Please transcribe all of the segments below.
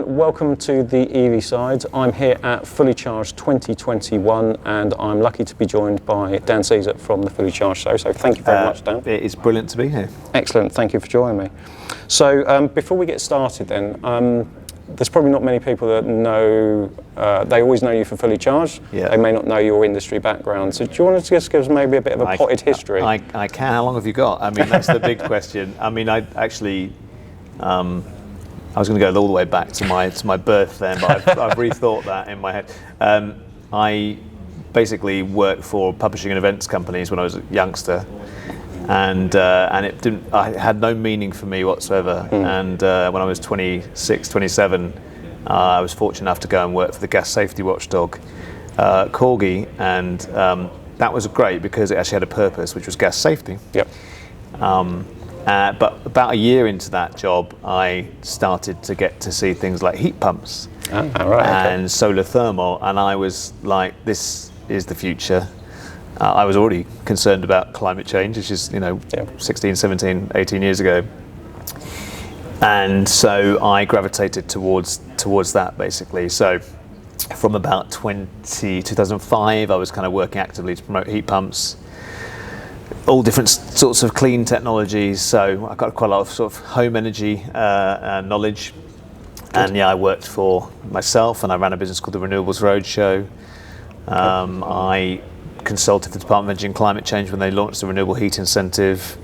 welcome to the EV side. I'm here at Fully Charged 2021 and I'm lucky to be joined by Dan Caesar from the Fully Charged show. So thank you very much, Dan. It is brilliant to be here. Excellent, thank you for joining me. So before we get started then, there's probably not many people that know, they always know you for Fully Charged. Yeah. They may not know your industry background. So do you want to just give us maybe a bit of a potted history? I can. How long have you got? I mean, that's the big question. I mean, I actually, I was going to go all the way back to my birth then, but I've rethought that in my head. I basically worked for publishing and events companies when I was a youngster, and I had no meaning for me whatsoever. And when I was 26, 27, I was fortunate enough to go and work for the gas safety watchdog, Corgi, and that was great because it actually had a purpose, which was gas safety. Yep. But about a year into that job, I started to get to see things like heat pumps and solar thermal, and I was like, this is the future. I was already concerned about climate change, which is, 16, 17, 18 years ago. And so I gravitated towards that, basically. So from about 2005, I was kind of working actively to promote heat pumps, all different sorts of clean technologies. So I got quite a lot of sort of home energy knowledge. Good. And yeah, I worked for myself and I ran a business called the Renewables Roadshow. I consulted the Department of Energy and Climate Change when they launched the Renewable Heat Incentive.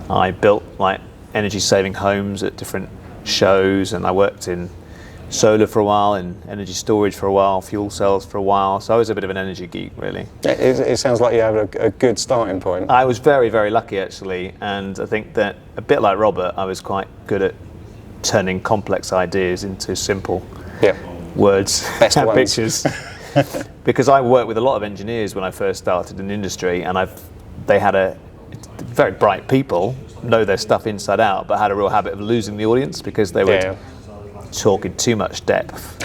I built like energy saving homes at different shows, and I worked in solar for a while, and energy storage for a while, fuel cells for a while. So I was a bit of an energy geek, really. It sounds like you have a good starting point. I was very, very lucky, actually. And I think that, a bit like Robert, I was quite good at turning complex ideas into simple words and pictures. Because I worked with a lot of engineers when I first started in the industry, and they had very bright people, know their stuff inside out, but had a real habit of losing the audience because they would talk in too much depth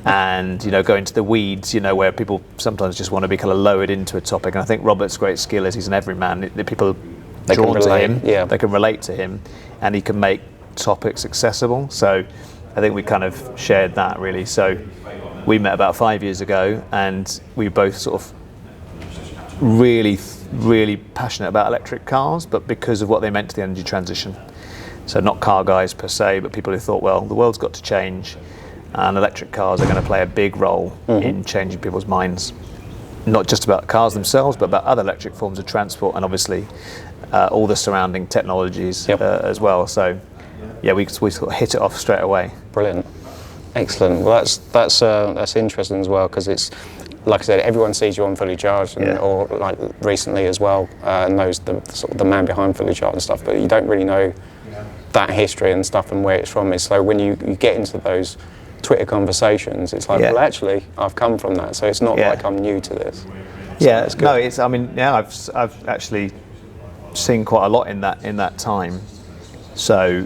and go into the weeds, where people sometimes just want to be kind of lowered into a topic. And I think Robert's great skill is he's an everyman. The people drawn to him, they can relate to him, and he can make topics accessible. So I think we kind of shared that, really. So we met about 5 years ago, and we both sort of really, really passionate about electric cars, but because of what they meant to the energy transition. So not car guys per se, but people who thought, well, the world's got to change, and electric cars are going to play a big role in changing people's minds. Not just about cars themselves, but about other electric forms of transport, and obviously all the surrounding technologies as well. So yeah, we sort of hit it off straight away. Brilliant. Excellent. Well, that's interesting as well, because it's, like I said, everyone sees you on Fully Charged, or like recently as well, knows the man behind Fully Charged and stuff, but you don't really know that history and stuff and where it's from. So when you get into those Twitter conversations, it's like, well, actually, I've come from that, so it's not like I'm new to this. So no, it's. I mean, I've actually seen quite a lot in that time. So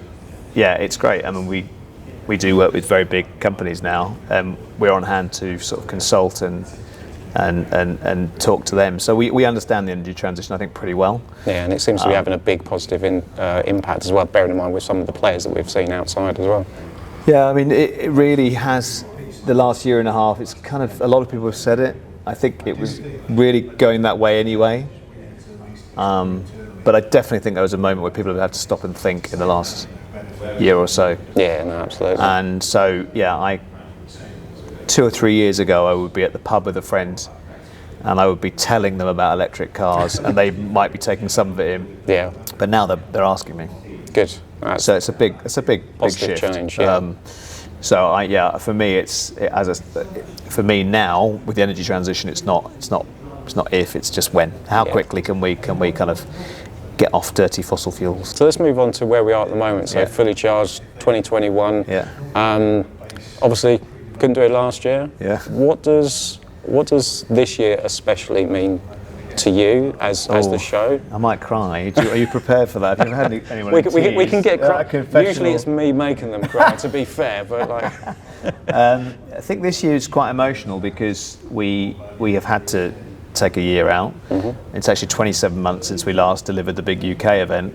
yeah, it's great. I mean, we do work with very big companies now, and we're on hand to sort of consult and talk to them. So we understand the energy transition, I think, pretty well. Yeah, and it seems to be having a big positive impact as well, bearing in mind with some of the players that we've seen outside as well. Yeah, I mean, it really has. The last year and a half, it's kind of, a lot of people have said it. I think it was really going that way anyway. But I definitely think there was a moment where people have had to stop and think in the last year or so. Yeah, no, absolutely. And so, 2 or 3 years ago, I would be at the pub with a friend, and I would be telling them about electric cars, and they might be taking some of it in. Yeah. But now they're asking me. Good. So it's a big positive shift. Change. Yeah. So for me, for me now with the energy transition, it's not if, it's just when. How quickly can we kind of get off dirty fossil fuels? So let's move on to where we are at the moment. So Fully Charged 2021. Yeah. Obviously, couldn't do it last year. Yeah. What does this year especially mean to you as the show? I might cry. Are you prepared for that? Have you ever had anyone? We can get cry. Usually it's me making them cry, to be fair, but like. I think this year is quite emotional because we have had to take a year out. It's actually 27 months since we last delivered the big UK event,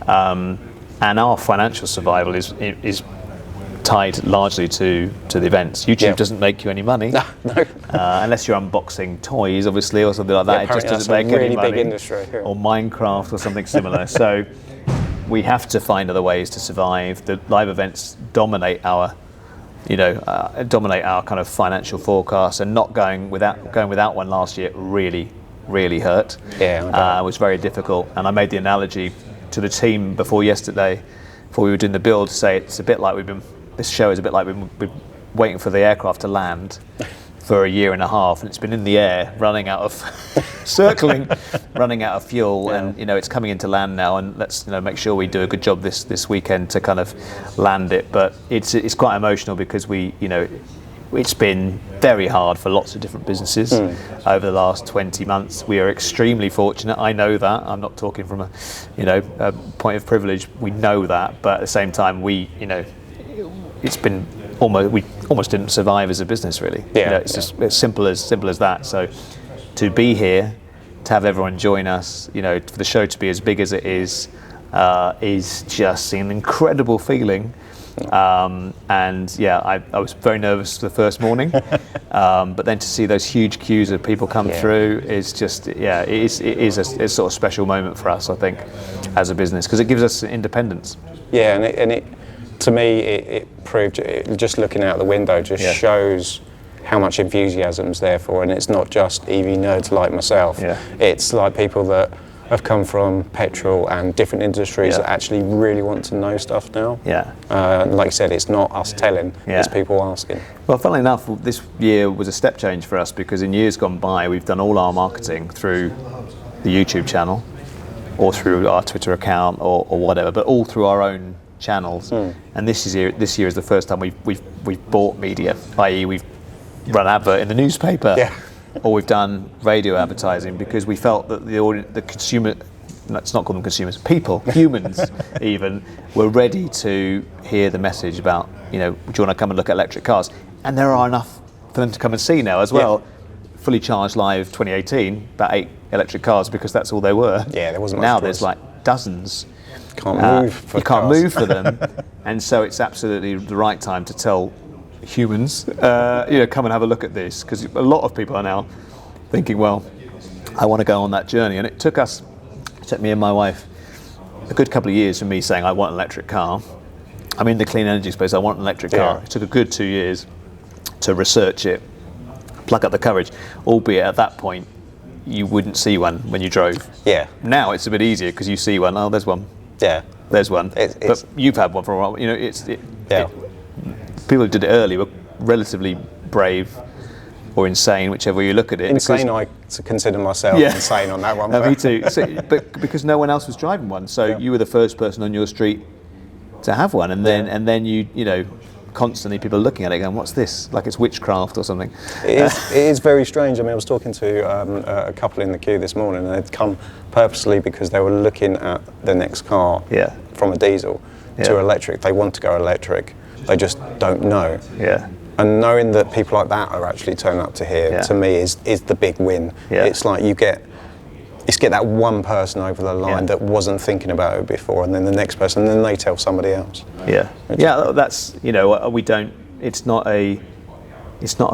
and our financial survival is tied largely to the events. YouTube doesn't make you any money. No. Unless you're unboxing toys, obviously, or something like that. Yeah, it just doesn't make any money. Big industry, yeah. Or Minecraft or something similar. So we have to find other ways to survive. The live events dominate our kind of financial forecast, and not going without one last year really hurt. Yeah, it was very difficult. And I made the analogy to the team before we were doing the build, to say it's a bit like this show is a bit like we've been waiting for the aircraft to land for a year and a half, and it's been in the air, running out of running out of fuel, and it's coming into land now, and let's make sure we do a good job this weekend to kind of land it. But it's quite emotional because it's been very hard for lots of different businesses over the last 20 months. We are extremely fortunate. I know that. I'm not talking from a point of privilege. We know that, but at the same time, it's been we almost didn't survive as a business, really. It's just as simple as that. So to be here, to have everyone join us, for the show to be as big as it is just an incredible feeling. I was very nervous the first morning, but then to see those huge queues of people come through is just, it is a sort of special moment for us, I think, as a business, because it gives us independence. Yeah, and it to me, it proved, just looking out the window just shows how much enthusiasm's there for, and it's not just EV nerds like myself. It's like people that have come from petrol and different industries that actually really want to know stuff now. Like I said, it's not us telling, it's people asking. Well, funnily enough, this year was a step change for us, because in years gone by, we've done all our marketing through the YouTube channel, or through our Twitter account, or whatever, but all through our own channels. And this year is the first time we've bought media, i.e. we've run advert in the newspaper. Or we've done radio advertising, because we felt that the consumer, let's not call them consumers, people, humans even, were ready to hear the message about, do you want to come and look at electric cars? And there are enough for them to come and see now as well. Fully Charged Live 2018, about 8 electric cars, because that's all there were. There wasn't much now choice. There's like dozens. Can't move for you can't move for them. And so it's absolutely the right time to tell humans, come and have a look at this, because a lot of people are now thinking, well, I want to go on that journey. And it took me and my wife a good couple of years from me saying I want an electric car. I'm in the clean energy space, I want an electric car. It took a good 2 years to research it, pluck up the courage, albeit at that point you wouldn't see one when you drove. Now it's a bit easier, because you see one, oh, there's one. There's one. But you've had one for a while. People who did it early were relatively brave or insane, whichever way you look at it. Insane, I consider myself insane on that one. Me too. But because no one else was driving one, so you were the first person on your street to have one, and then you constantly people are looking at it going, what's this? Like it's witchcraft or something. It is very strange. I mean, I was talking to a couple in the queue this morning, and they'd come purposely because they were looking at the next car from a diesel to electric. They want to go electric. They just don't know. And knowing that people like that are actually turning up to here, to me, is the big win. It's like you get that one person over the line that wasn't thinking about it before, and then the next person, and then they tell somebody else. That's, we don't, it's not a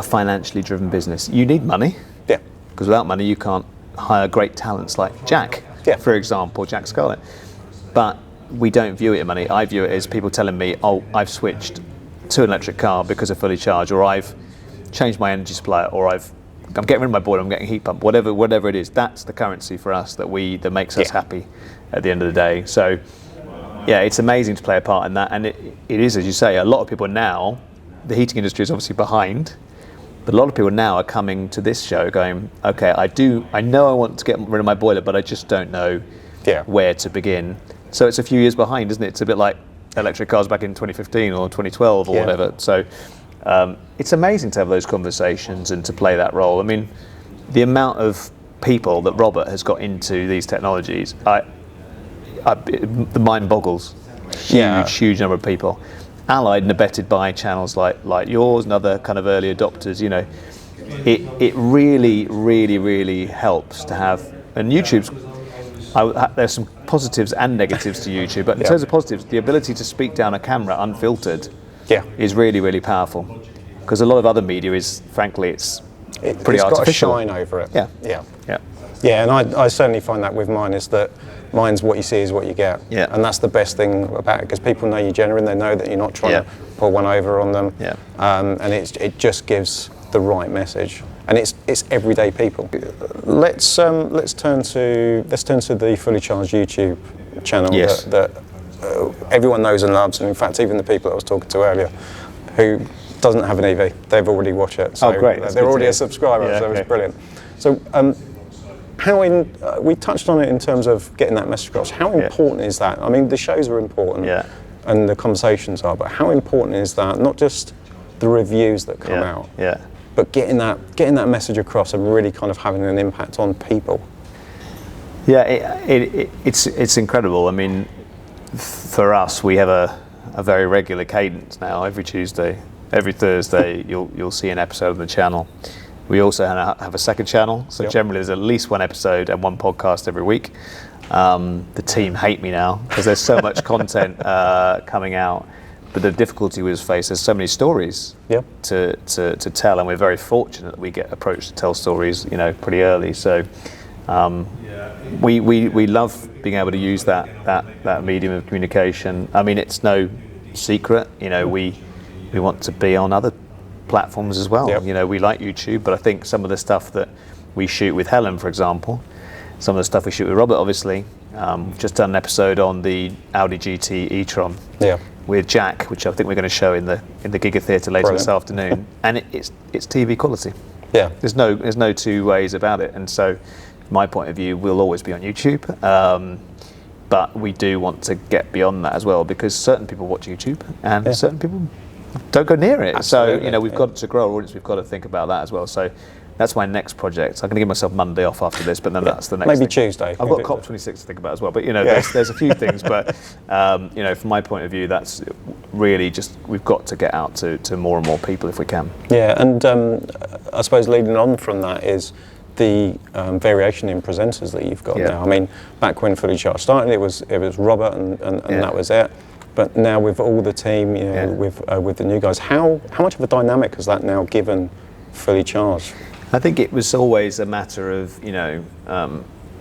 financially driven business. You need money. Because without money you can't hire great talents like Jack, for example, Jack Scarlett. But we don't view it as money. I view it as people telling me, oh, I've switched to an electric car because of Fully Charged, or I've changed my energy supplier, or I'm getting rid of my boiler, I'm getting a heat pump, whatever it is. That's the currency for us that makes us happy at the end of the day. So it's amazing to play a part in that, and it is, as you say, a lot of people now, the heating industry is obviously behind, but a lot of people now are coming to this show going, okay, I know I want to get rid of my boiler, but I just don't know where to begin. So it's a few years behind, isn't it? It's a bit like electric cars back in 2015 or 2012 or whatever. So it's amazing to have those conversations and to play that role. I mean, the amount of people that Robert has got into these technologies, the mind boggles. Huge number of people. Allied and abetted by channels like yours and other kind of early adopters, it really helps to have, and YouTube's, there's some positives and negatives to YouTube, but in terms of positives, the ability to speak down a camera unfiltered is really, really powerful. Because a lot of other media is, frankly, it's pretty artificial. It's got a shine over it. Yeah, and I certainly find that with mine, is that mine's what you see is what you get. Yeah. And that's the best thing about it, because people know you're genuine, they know that you're not trying to pull one over on them. Yeah. And it just gives the right message. And it's everyday people. Let's turn to the Fully Charged YouTube channel that everyone knows and loves, and in fact even the people that I was talking to earlier who doesn't have an EV, they've already watched it. So great. They're already a subscriber, so it's brilliant. So we touched on it in terms of getting that message across. How important is that? I mean, the shows are important and the conversations are, but how important is that? Not just the reviews that come out, but getting that message across and really kind of having an impact on people. Yeah, it's incredible. I mean, for us, we have a very regular cadence now. Every Tuesday, every Thursday, you'll see an episode on the channel. We also have a second channel, so generally there's at least one episode and one podcast every week. The team hate me now because there's so much content coming out. But the difficulty we face, there's so many stories to tell, and we're very fortunate that we get approached to tell stories, pretty early. So we love being able to use that medium of communication. I mean, it's no secret, we want to be on other platforms as well. We like YouTube, but I think some of the stuff that we shoot with Helen, for example, some of the stuff we shoot with Robert, obviously, we've just done an episode on the Audi GT e-tron with Jack, which I think we're going to show in the Giga Theatre later this afternoon, and it's TV quality. There's no two ways about it, and so from my point of view, we'll always be on YouTube, but we do want to get beyond that as well, because certain people watch YouTube and certain people don't go near it. Absolutely. So we've got to grow our audience. We've got to think about that as well. So that's my next project. I'm going to give myself Monday off after this, but then that's the next. Maybe thing. Tuesday. I've got COP26 to think about as well. But there's a few things. But from my point of view, that's really just we've got to get out to more and more people if we can. Yeah, and I suppose leading on from that is the variation in presenters that you've got now. I mean, back when Fully Charged started, it was Robert and that was it. But now with all the team, with the new guys, how much of a dynamic has that now given Fully Charged? I think it was always a matter of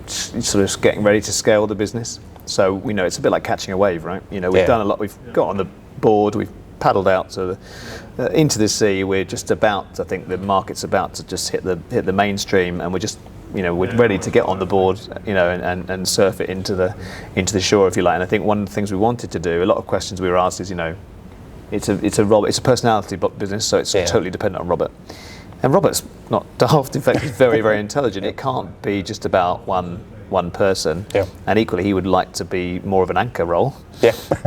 sort of getting ready to scale the business. So it's a bit like catching a wave, right? We've done a lot. We've got on the board. We've paddled out to into the sea. We're just about. I think the market's about to just hit the mainstream, and we're just. We're ready to get on the board, and surf it into the shore, if you like. And I think one of the things we wanted to do, a lot of questions we were asked is, it's a personality business, so it's totally dependent on Robert. And Robert's not daft. In fact, he's very, very intelligent. It can't be just about one person. And equally, he would like to be more of an anchor role,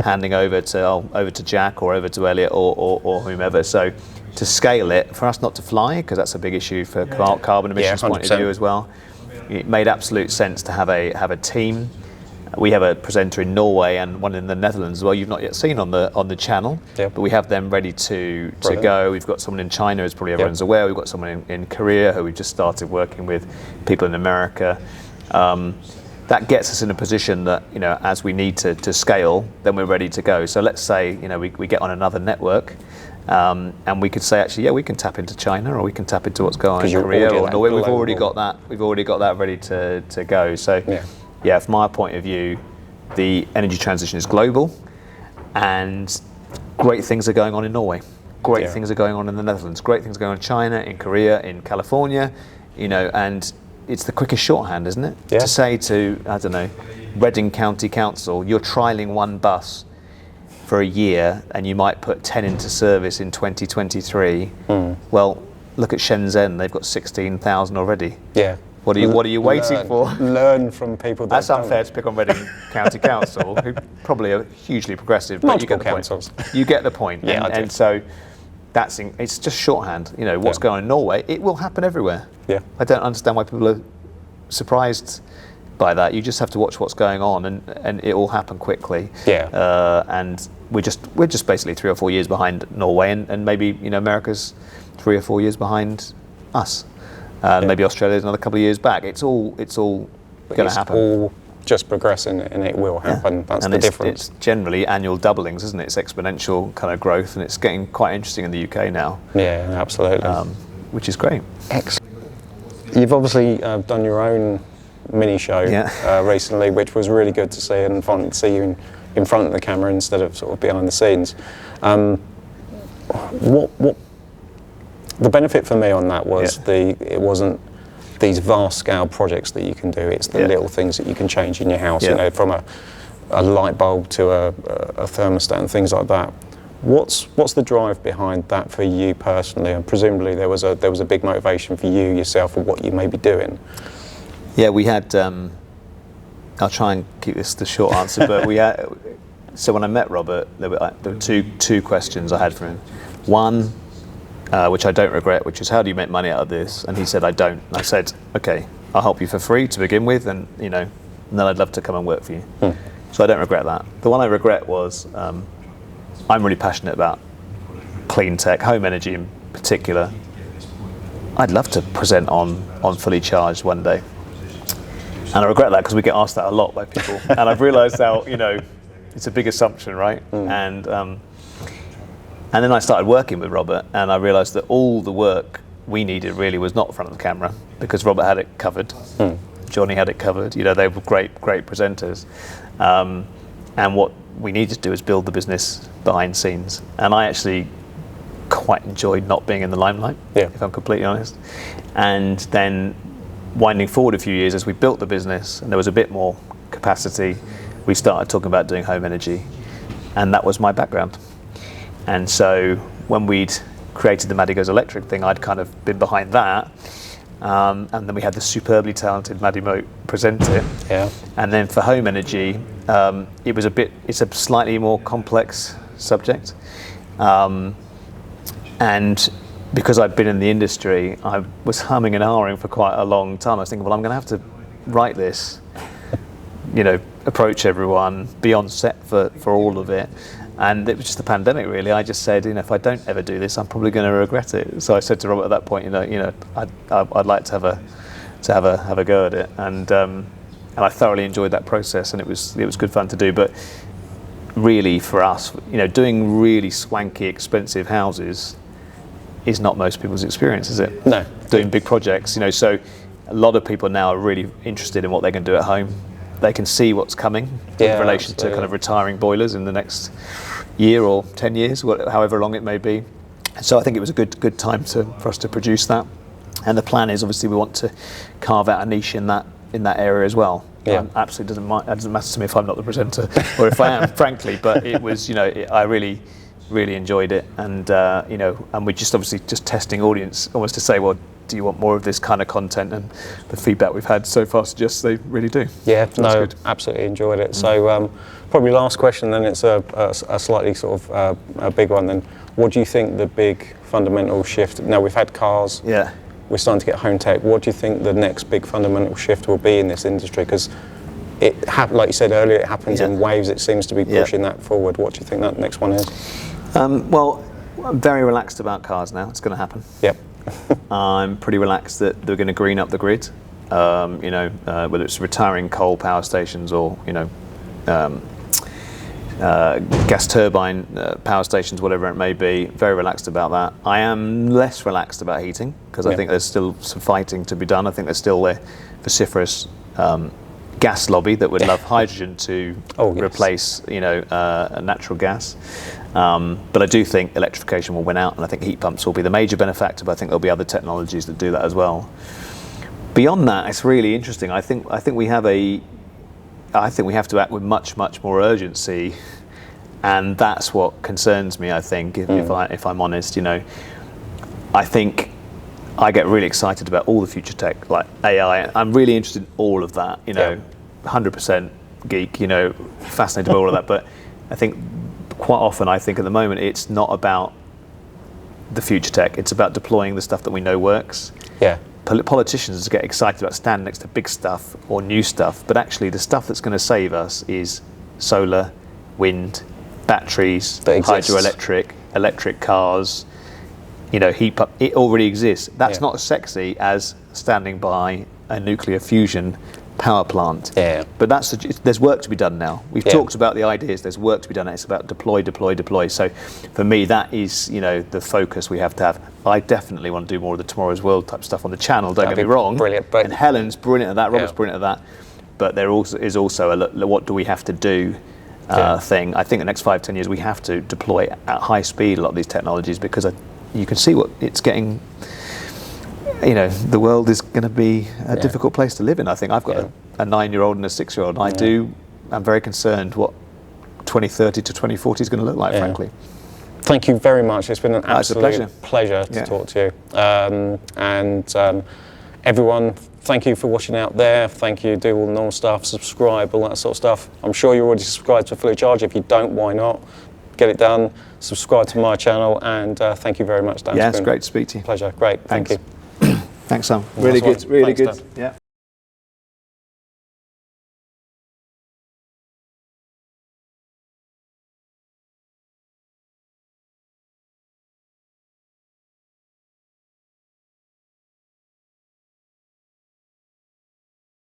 handing over to Jack or over to Elliot or whomever. So to scale it, for us not to fly, because that's a big issue for carbon emissions point of view as well. It made absolute sense to have a team. We have a presenter in Norway and one in the Netherlands as well. You've not yet seen on the channel, but we have them ready to go. We've got someone in China, as probably everyone's aware. We've got someone in Korea who we've just started working with, people in America. That gets us in a position that, as we need to scale, then we're ready to go. So let's say, we get on another network, and we could say, actually, we can tap into China, or we can tap into what's going on in Korea or Norway. We've already got that. We've already got that ready to go. So, from my point of view, the energy transition is global, and great things are going on in Norway. Great things are going on in the Netherlands. Great things are going on in China, in Korea, in California. And it's the quickest shorthand, isn't it? To say to, I don't know, Reading County Council, you're trialling one bus for a year and you might put 10 into service in 2023. Well, look at Shenzhen, they've got 16,000 already. What are you waiting for? Learn from people. That's unfair to pick on Reading County Council, who probably are hugely progressive, but you get the point. You get the point. And so it's just shorthand. What's going on in Norway, it will happen everywhere. I don't understand why people are surprised by that. You just have to watch what's going on, and it will happen quickly. And we're just basically 3 or 4 years behind Norway, and maybe America's 3 or 4 years behind us. Maybe Australia's another couple of years back. It's all going to happen. All just progressing and it will happen. That's the difference. It's generally annual doublings, isn't it? It's exponential kind of growth, and it's getting quite interesting in the UK now. Yeah, absolutely. Which is great. Excellent. You've obviously done your own mini show recently, which was really good to see, and fun to see you in front of the camera instead of sort of behind the scenes. What the benefit for me on that was it wasn't these vast scale projects that you can do. It's the little things that you can change in your house. You know, from a light bulb to a thermostat and things like that. What's the drive behind that for you personally? And presumably there was a big motivation for you yourself for what you may be doing. Yeah, we had. I'll try and keep this the short answer, but we had. So when I met Robert, there were two questions I had for him. One, which I don't regret, which is how do you make money out of this? And he said, I don't. And I said, okay, I'll help you for free to begin with, and and then I'd love to come and work for you. So I don't regret that. The one I regret was I'm really passionate about clean tech, home energy in particular. I'd love to present on Fully Charged one day. And I regret that because we get asked that a lot by people. And I've realised how, it's a big assumption, right? And then I started working with Robert, and I realised that all the work we needed really was not in front of the camera, because Robert had it covered. Johnny had it covered. They were great presenters. And what we needed to do is build the business behind scenes. And I actually quite enjoyed not being in the limelight, if I'm completely honest. And then winding forward a few years, as we built the business and there was a bit more capacity, we started talking about doing home energy, and that was my background. And so when we'd created the Maddie Goes Electric thing, I'd kind of been behind that, and then we had the superbly talented Maddie Moat present it. And then for home energy, it's a slightly more complex subject, and because I'd been in the industry, I was humming and ahhing for quite a long time. I was thinking, well, I'm going to have to write this, approach everyone, be on set for all of it. And it was just the pandemic, really. I just said, if I don't ever do this, I'm probably going to regret it. So I said to Robert at that point, I'd like to have a go at it. And I thoroughly enjoyed that process, and it was good fun to do. But really, for us, doing really swanky, expensive houses is not most people's experience, is it? No. Doing big projects, so a lot of people now are really interested in what they can do at home. They can see what's coming in relation to kind of retiring boilers in the next year or 10 years, however long it may be. So I think it was a good time for us to produce that. And the plan is, obviously, we want to carve out a niche in that area as well. Absolutely doesn't matter to me if I'm not the presenter or if I am, frankly. But it was, I really enjoyed it, and and we're just obviously just testing audience, almost to say, well, do you want more of this kind of content? And the feedback we've had so far suggests they really do. Yeah, no, absolutely enjoyed it. So probably last question, then it's a slightly sort of a big one. Then, what do you think the big fundamental shift? Now we've had cars. We're starting to get home tech. What do you think the next big fundamental shift will be in this industry? Because like you said earlier, it happens in waves. It seems to be pushing that forward. What do you think that next one is? Well, I'm very relaxed about cars now. It's going to happen. I'm pretty relaxed that they're going to green up the grid. Whether it's retiring coal power stations or gas turbine power stations, whatever it may be. Very relaxed about that. I am less relaxed about heating, because I think there's still some fighting to be done. I think there's still a vociferous gas lobby that would love hydrogen to replace natural gas. But I do think electrification will win out, and I think heat pumps will be the major benefactor, but I think there'll be other technologies that do that as well. Beyond that, it's really interesting. I think we have to act with much more urgency, and that's what concerns me. I think if I'm honest, I think I get really excited about all the future tech, like AI. I'm really interested in all of that, 100% geek, fascinated by all of that. But I think quite often, at the moment, it's not about the future tech. It's about deploying the stuff that we know works. Politicians get excited about standing next to big stuff or new stuff, but actually the stuff that's going to save us is solar, wind, batteries, hydroelectric, electric cars, heat pump. It already exists. That's not as sexy as standing by a nuclear fusion power plant. Yeah. But there's work to be done now. We've talked about the ideas. There's work to be done. It's about deploy, deploy, deploy. So for me, that is the focus we have to have. I definitely want to do more of the Tomorrow's World type stuff on the channel. Don't get me wrong. Brilliant. And Helen's brilliant at that. Robert's brilliant at that. But there is also a what do we have to do thing. I think the next 5-10 years we have to deploy at high speed a lot of these technologies, because you can see what it's getting. The world is going to be a difficult place to live in. I think I've got a 9-year-old and a 6-year-old. And I'm very concerned what 2030 to 2040 is going to look like, frankly. Thank you very much. It's been an absolute pleasure to talk to you. Everyone, thank you for watching out there. Thank you. Do all the normal stuff. Subscribe, all that sort of stuff. I'm sure you're already subscribed to Fully Charged. If you don't, why not? Get it done. Subscribe to my channel. And thank you very much, Dan. Yeah, it's great to speak to you. Pleasure. Great. Thank you. Thanks, Sam. Really good. Really good. Yeah.